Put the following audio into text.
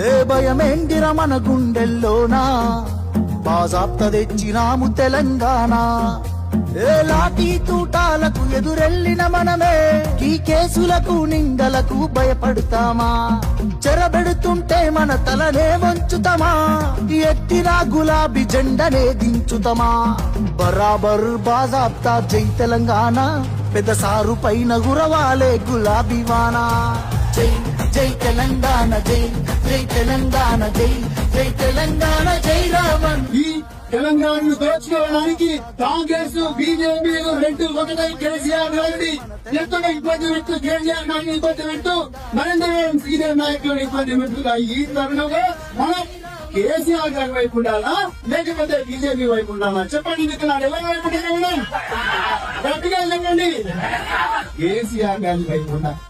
ఏ భయమేంటిర మన గుండెల్లోనా బాజాప్త తెచ్చినాము తెలంగాణ ఏ లాఠీ తూటాలకు ఎదురెళ్ళిన మనమే ఈ కేసులకు నిందలకు భయపడతామా చెరబెడుతుంటే మన తలనే వంచుతామా ఎత్తిన గులాబీ జెండనే దించుతామా బరాబర్ బాజాప్తా జై తెలంగాణ పెద్ద సారు పైన గురవాలే గులాబీ వానా జై జై తెలంగాణ జై జై తెలంగాణ జై జై తెలంగాణ జై రామన్ తెలంగాణను దోచుకోవడానికి కాంగ్రెస్ బీజేపీ రెండు ఒకటై కేసీఆర్ గారిని ఎంతగా ఇబ్బంది పెడుతూ కేసీఆర్ గారిని ఇబ్బంది పెడుతూ నరేంద్ర మోడీ సీనియర్ నాయకులను ఇబ్బంది పెడుతున్న ఈ తరుణంలో మనం కేసీఆర్ గారి వైపు ఉండాలా లేకపోతే బీజేపీ వైపు ఉండాలా చెప్పండి. ఇక్కడ ఎవరి వైపు ఉండాలి? గట్టిగా చెప్పండి. కేసీఆర్ గారి వైపు ఉండాలి.